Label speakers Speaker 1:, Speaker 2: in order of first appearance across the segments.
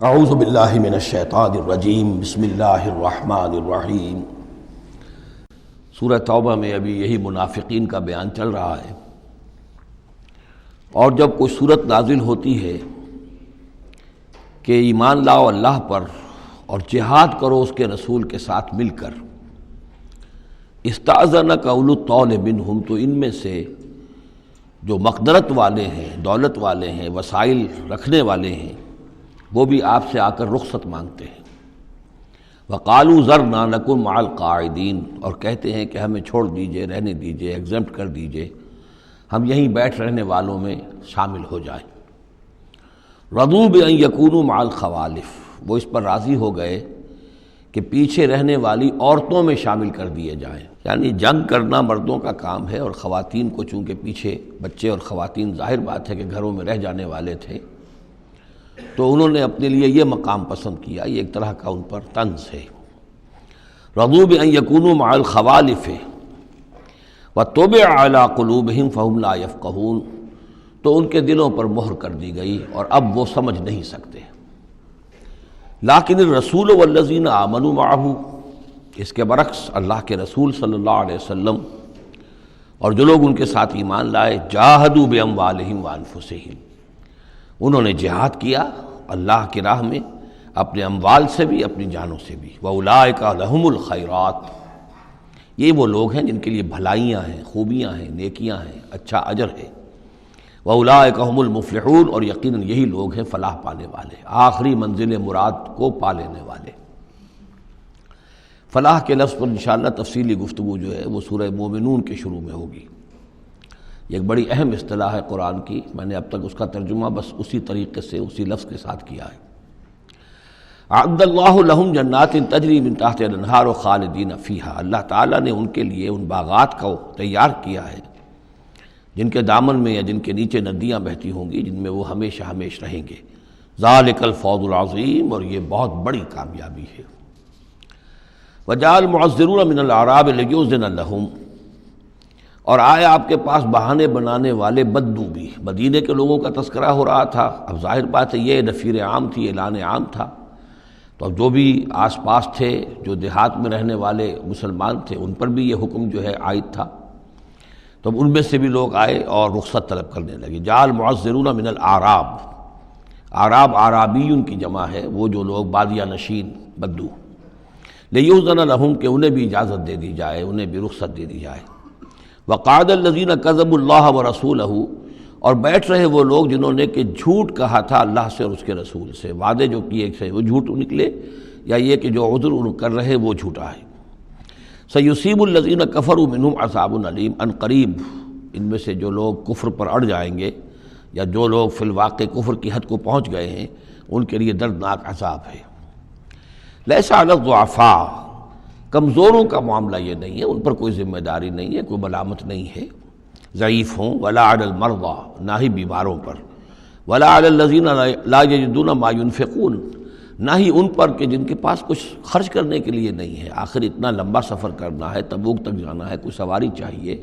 Speaker 1: اعوذ باللہ من الشیطان الرجیم بسم اللہ الرحمن الرحیم۔ سورہ توبہ میں ابھی یہی منافقین کا بیان چل رہا ہے، اور جب کوئی صورت نازل ہوتی ہے کہ ایمان لاؤ اللہ پر اور جہاد کرو اس کے رسول کے ساتھ مل کر، استأذنک اولو الطول منہم، تو ان میں سے جو مقدرت والے ہیں، دولت والے ہیں، وسائل رکھنے والے ہیں، وہ بھی آپ سے آ کر رخصت مانگتے ہیں۔ وقالوا ذرنا نکن مع القاعدین، اور کہتے ہیں کہ ہمیں چھوڑ دیجئے، رہنے دیجئے، ایگزمپٹ کر دیجئے، ہم یہیں بیٹھ رہنے والوں میں شامل ہو جائیں۔ رضوا بان یکونوا مع الخوالف، وہ اس پر راضی ہو گئے کہ پیچھے رہنے والی عورتوں میں شامل کر دیے جائیں، یعنی جنگ کرنا مردوں کا کام ہے، اور خواتین کو چونکہ پیچھے بچے اور خواتین ظاہر بات ہے کہ گھروں میں رہ جانے والے تھے، تو انہوں نے اپنے لیے یہ مقام پسند کیا، یہ ایک طرح کا ان پر طنز ہے۔ رضوا بان یکونوا مع الخوالف وطبع علی قلوبہم فہم لا یفقہون، تو ان کے دلوں پر مہر کر دی گئی اور اب وہ سمجھ نہیں سکتے۔ لیکن الرسول والذین آمنوا معہ، اس کے برعکس اللہ کے رسول صلی اللہ علیہ وسلم اور جو لوگ ان کے ساتھ ایمان لائے، جاہدوا باموالہم وانفسہم، انہوں نے جہاد کیا اللہ کی راہ میں، اپنے اموال سے بھی، اپنی جانوں سے بھی۔ وَأُولَٰئِكَ لَهُمُ الْخَيْرَاتُ، یہ وہ لوگ ہیں جن کے لیے بھلائیاں ہیں، خوبیاں ہیں، نیکیاں ہیں، اچھا اجر ہے۔ وَأُولَٰئِكَ هُمُ الْمُفْلِحُونَ، اور یقیناً یہی لوگ ہیں فلاح پانے والے، آخری منزل مراد کو پا لینے والے۔ فلاح کے لفظ پر انشاءاللہ تفصیلی گفتگو جو ہے وہ سورہ مومنون کے شروع میں ہوگی۔ یہ ایک بڑی اہم اصطلاح ہے قرآن کی، میں نے اب تک اس کا ترجمہ بس اسی طریقے سے اسی لفظ کے ساتھ کیا ہے۔ اعد اللہ لہم جنات تجری من تحتہا الانہار خالدین فیہا، اللہ تعالیٰ نے ان کے لیے ان باغات کو تیار کیا ہے جن کے دامن میں یا جن کے نیچے ندیاں بہتی ہوں گی، جن میں وہ ہمیشہ ہمیش رہیں گے۔ ذالک الفوز العظیم، اور یہ بہت بڑی کامیابی ہے۔ وجاء المعذرون من الاعراب لیؤذن لہم، اور آئے آپ کے پاس بہانے بنانے والے بدو بھی، مدینے کے لوگوں کا تذکرہ ہو رہا تھا، اب ظاہر بات ہے یہ نفیر عام تھی، اعلان عام تھا، تو اب جو بھی آس پاس تھے، جو دیہات میں رہنے والے مسلمان تھے، ان پر بھی یہ حکم جو ہے عائد تھا، تو اب ان میں سے بھی لوگ آئے اور رخصت طلب کرنے لگے۔ جاء المعذرون من الاعراب، اعراب اعرابیون کی جمع ہے، وہ جو لوگ بادیہ نشین بدو، لیؤذن لہم، کہ انہیں بھی اجازت دے دی جائے، انہیں بھی رخصت دے دی جائے۔ وقعد الذین کذبوا اللہ ورسولہ، اور بیٹھ رہے وہ لوگ جنہوں نے کہ جھوٹ کہا تھا اللہ سے اور اس کے رسول سے، وعدے جو کیے تھے وہ جھوٹ نکلے، یا یہ کہ جو عذر ان کر رہے وہ جھوٹا ہے۔ سیصیب الذین کفروا منہم عذاب علیم، ان قریب ان میں سے جو لوگ کفر پر اڑ جائیں گے، یا جو لوگ فی الواقع کفر کی حد کو پہنچ گئے ہیں، ان کے لیے دردناک عذاب ہے۔ لیس علی الضعفاء، کمزوروں کا معاملہ یہ نہیں ہے، ان پر کوئی ذمہ داری نہیں ہے، کوئی ملامت نہیں ہے، ضعیف ہوں، ولا علی المرضى، نہ ہی بیماروں پر، ولا علی الذین لا یجدون ما ينفقون، نہ ہی ان پر کہ جن کے پاس کچھ خرچ کرنے کے لیے نہیں ہے۔ آخر اتنا لمبا سفر کرنا ہے، تبوک تک جانا ہے، کوئی سواری چاہیے،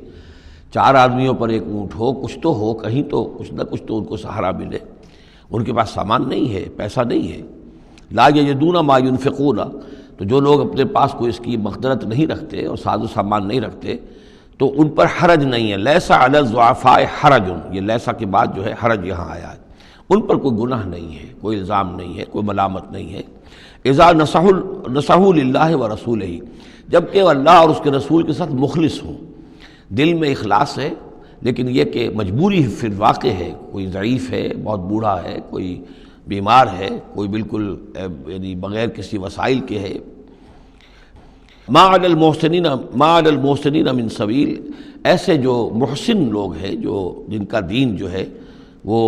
Speaker 1: 4 آدمیوں پر ایک اونٹ ہو، کچھ تو ہو، کہیں تو کچھ نہ کچھ تو ان کو سہارا ملے، ان کے پاس سامان نہیں ہے، پیسہ نہیں ہے۔ لا یجدون ما ينفقون، تو جو لوگ اپنے پاس کوئی اس کی مقدرت نہیں رکھتے اور ساز و سامان نہیں رکھتے، تو ان پر حرج نہیں ہے۔ لیس علی الضعفاء حرج، یہ لیسا کے بعد جو ہے حرج یہاں آیا ہے، ان پر کوئی گناہ نہیں ہے، کوئی الزام نہیں ہے، کوئی ملامت نہیں ہے۔ اذا نصحوا للہ ورسولہ، جب کہ وہ اللہ اور اس کے رسول کے ساتھ مخلص ہوں، دل میں اخلاص ہے، لیکن یہ کہ مجبوری فی الواقع ہے، کوئی ضعیف ہے، بہت بوڑھا ہے، کوئی بیمار ہے، کوئی بالکل یعنی بغیر کسی وسائل کے ہے۔ ما علی المحسنین من سبیل، ایسے جو محسن لوگ ہیں، جو جن کا دین جو ہے وہ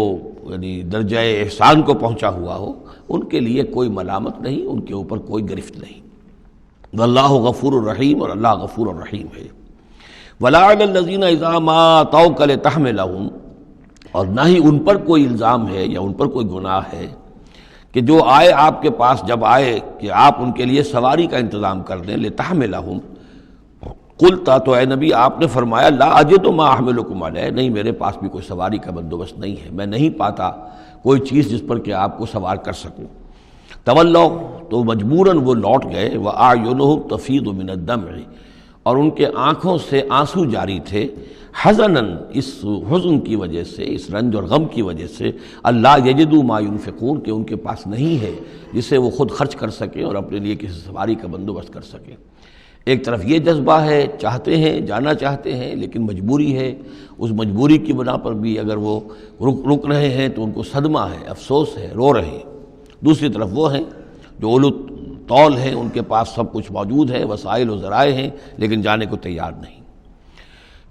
Speaker 1: یعنی درجہ احسان کو پہنچا ہوا ہو، ان کے لیے کوئی ملامت نہیں، ان کے اوپر کوئی گرفت نہیں۔ واللہ غفور الرحیم، اور اللہ غفور الرحیم ہے۔ ولا علی الذین اذا ما اتوک لتحملہم، اور نہ ہی ان پر کوئی الزام ہے یا ان پر کوئی گناہ ہے کہ جو آئے آپ کے پاس، جب آئے کہ آپ ان کے لیے سواری کا انتظام کر دیں، لتحملہم، قلتا، تو اے نبی آپ نے فرمایا، لا اجد ما احملکم علیہ، نہیں میرے پاس بھی کوئی سواری کا بندوبست نہیں ہے، میں نہیں پاتا کوئی چیز جس پر کہ آپ کو سوار کر سکوں۔ تولوا تو مجبوراً وہ لوٹ گئے، وَأَعْيُنُهُمْ تَفِيضُ مِنَ الدَّمْعِ اور ان کے آنکھوں سے آنسو جاری تھے، حزناً اس حزن کی وجہ سے، اس رنج اور غم کی وجہ سے، اللہ یجدوا ما ينفقون کہ ان کے پاس نہیں ہے جسے وہ خود خرچ کر سکیں اور اپنے لیے کسی سواری کا بندوبست کر سکیں۔ ایک طرف یہ جذبہ ہے، چاہتے ہیں، جانا چاہتے ہیں، لیکن مجبوری ہے، اس مجبوری کی بنا پر بھی اگر وہ رک رہے ہیں تو ان کو صدمہ ہے، افسوس ہے، رو رہے ہیں۔ دوسری طرف وہ ہیں جو اولو طول ہیں، ان کے پاس سب کچھ موجود ہے، وسائل و ذرائع ہیں، لیکن جانے کو تیار نہیں۔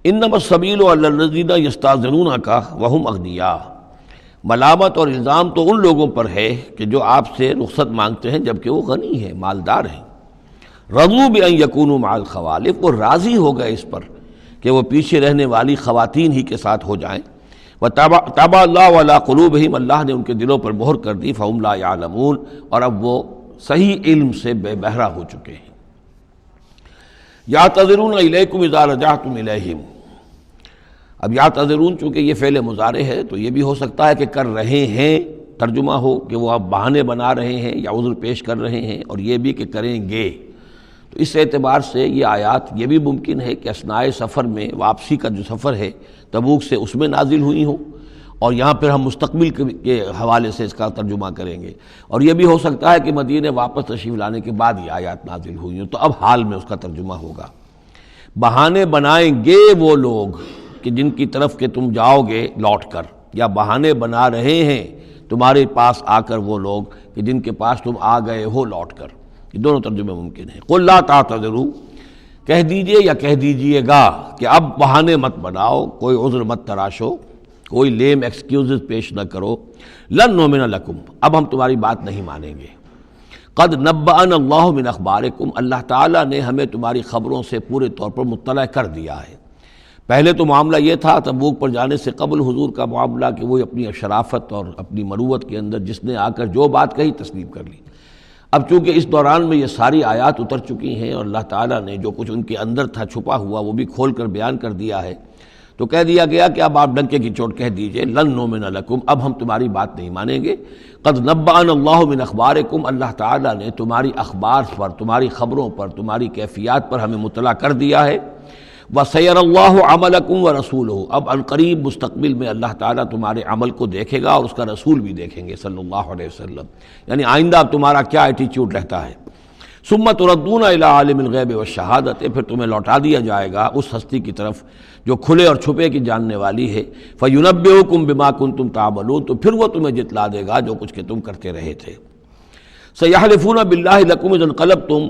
Speaker 1: انما السبیل علی الذین یستأذنونک وہم اغنیاء، ملامت اور الزام تو ان لوگوں پر ہے کہ جو آپ سے رخصت مانگتے ہیں جبکہ وہ غنی ہیں، مالدار ہیں۔ رضوا بأن یکونوا مع الخوالف، وہ راضی ہو گئے اس پر کہ وہ پیچھے رہنے والی خواتین ہی کے ساتھ ہو جائیں۔ وطبع اللہ علی قلوبہم، اللہ نے ان کے دلوں پر مہر کر دی، فہم لا یعلمون، اور اب وہ صحیح علم سے بے بہرہ ہو چکے ہیں۔ یعتذرون الیکم اذا رجعتم الیہم، اب یعتذرون چونکہ یہ فعل مضارع ہے تو یہ بھی ہو سکتا ہے کہ کر رہے ہیں، ترجمہ ہو کہ وہ اب بہانے بنا رہے ہیں یا عذر پیش کر رہے ہیں، اور یہ بھی کہ کریں گے۔ تو اس اعتبار سے یہ آیات یہ بھی ممکن ہے کہ اثناء سفر میں، واپسی کا جو سفر ہے تبوک سے، اس میں نازل ہوئی ہوں، اور یہاں پھر ہم مستقبل کے حوالے سے اس کا ترجمہ کریں گے، اور یہ بھی ہو سکتا ہے کہ مدینے واپس تشریف لانے کے بعد یہ آیات نازل ہوئی ہوں، تو اب حال میں اس کا ترجمہ ہوگا۔ بہانے بنائیں گے وہ لوگ کہ جن کی طرف کہ تم جاؤ گے لوٹ کر، یا بہانے بنا رہے ہیں تمہارے پاس آ کر وہ لوگ کہ جن کے پاس تم آ گئے ہو لوٹ کر، یہ دونوں ترجمے ممکن ہیں۔ قل لا تعتذروا، کہہ دیجئے یا کہہ دیجئے گا کہ اب بہانے مت بناؤ، کوئی عذر مت تراشو، کوئی لیم ایکسکیوزز پیش نہ کرو، لن نؤمن لکم، اب ہم تمہاری بات نہیں مانیں گے۔ قد نبأنا اللہ من اخبارکم، اللہ تعالیٰ نے ہمیں تمہاری خبروں سے پورے طور پر مطلع کر دیا ہے۔ پہلے تو معاملہ یہ تھا تبوک پر جانے سے قبل حضور کا معاملہ کہ وہ اپنی شرافت اور اپنی مروت کے اندر جس نے آ کر جو بات کہی تسلیم کر لی۔ اب چونکہ اس دوران میں یہ ساری آیات اتر چکی ہیں اور اللہ تعالیٰ نے جو کچھ ان کے اندر تھا چھپا ہوا وہ بھی کھول کر بیان کر دیا ہے، تو کہہ دیا گیا کہ اب آپ ڈنکے کی چوٹ کہہ دیجئے، لن نؤمن لکم، اب ہم تمہاری بات نہیں مانیں گے۔ قد نبأنا اللہ من اخبارکم، اللہ تعالیٰ نے تمہاری اخبار پر، تمہاری خبروں پر، تمہاری کیفیات پر ہمیں مطلع کر دیا ہے۔ وَسَيَرَ اللَّهُ عَمَلَكُمْ وَرَسُولُهُ، اب عنقریب مستقبل میں اللہ تعالیٰ تمہارے عمل کو دیکھے گا اور اس کا رسول بھی دیکھیں گے صلی اللہ علیہ وسلم، یعنی آئندہ اب تمہارا کیا ایٹیچیوڈ رہتا ہے۔ ثُمَّ تُرَدُّونَ إِلَىٰ عَالِمِ الْغَیْبِ وَالشَّہَادَةِ، پھر تمہیں لوٹا دیا جائے گا اس ہستی کی طرف جو کھلے اور چھپے کی جاننے والی ہے۔ فَيُنَبِّئُكُم بِمَا كُنتُمْ تَعْمَلُونَ، تو پھر وہ تمہیں جتلا دے گا جو کچھ کہ تم کرتے رہے تھے۔ سَيَحْلِفُونَ بِاللَّهِ لَكُمْ إِذَا انقلبتم،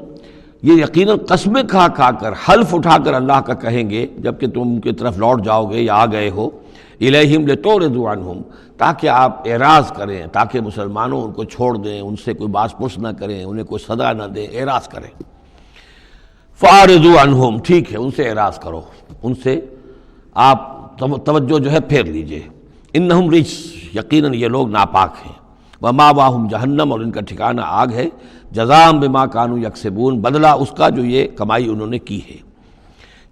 Speaker 1: یہ یقیناً قسمیں کھا کھا کر، حلف اٹھا کر اللہ کا کہیں گے جب کہ تم ان کی طرف لوٹ جاؤ گے یا آ گئے ہو، الیہم لتعرضوا عنہم، تاکہ آپ اعراض کریں، تاکہ مسلمانوں ان کو چھوڑ دیں، ان سے کوئی باز پرس نہ کریں، انہیں کوئی سزا نہ دیں، اعراض کریں۔ فاعرضوا عنہم، ٹھیک ہے ان سے اعراض کرو، ان سے آپ توجہ جو ہے پھیر لیجئے۔ انہم رجس، یقیناً یہ لوگ ناپاک ہیں۔ ومأواہم جہنم، اور ان کا ٹھکانہ آگ ہے۔ جزاء بما کانوا یکسبون، بدلہ اس کا جو یہ کمائی انہوں نے کی ہے۔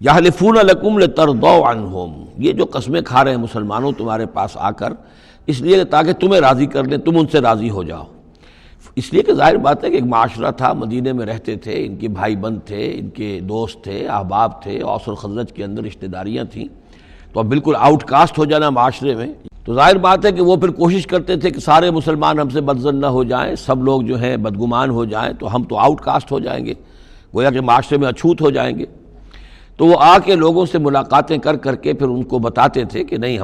Speaker 1: یحلفون لکم لترضوا عنہم، یہ جو قسمیں کھا رہے ہیں مسلمانوں تمہارے پاس آ کر، اس لیے تاکہ تمہیں راضی کر لیں، تم ان سے راضی ہو جاؤ۔ اس لیے کہ ظاہر بات ہے کہ ایک معاشرہ تھا، مدینے میں رہتے تھے، ان کے بھائی بند تھے، ان کے دوست تھے، احباب تھے، اوس اور خزرج کے اندر رشتہ داریاں تھیں، تو اب بالکل آؤٹ کاسٹ ہو جانا معاشرے میں، تو ظاہر بات ہے کہ وہ پھر کوشش کرتے تھے کہ سارے مسلمان ہم سے بدظن نہ ہو جائیں، سب لوگ جو ہیں بدگمان ہو جائیں، تو ہم تو آؤٹ کاسٹ ہو جائیں گے، گویا کہ معاشرے میں اچھوت ہو جائیں گے۔ تو وہ آ کے لوگوں سے ملاقاتیں کر کر کے پھر ان کو بتاتے تھے کہ نہیں،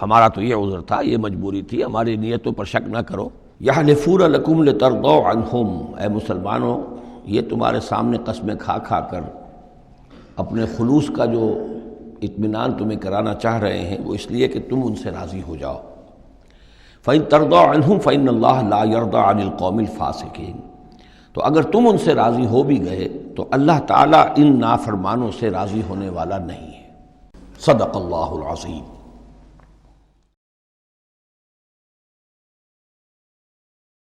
Speaker 1: ہمارا تو یہ عذر تھا، یہ مجبوری تھی، ہماری نیتوں پر شک نہ کرو۔ یحلفون لکم لترضوا عنہم، اے مسلمانوں یہ تمہارے سامنے قسمیں کھا کھا کر اپنے خلوص کا جو اطمینان تمہیں کرانا چاہ رہے ہیں وہ اس لیے کہ تم ان سے راضی ہو جاؤ۔ فَإِن تَرْضَوْا عَنْهُمْ فَإِنَّ اللَّهَ لَا يَرْضَىٰ عَنِ الْقَوْمِ الْفَاسِقِينَ، تو اگر تم ان سے راضی ہو بھی گئے تو اللہ تعالیٰ ان نافرمانوں سے راضی ہونے والا نہیں ہے۔ صدق اللہ العظیم۔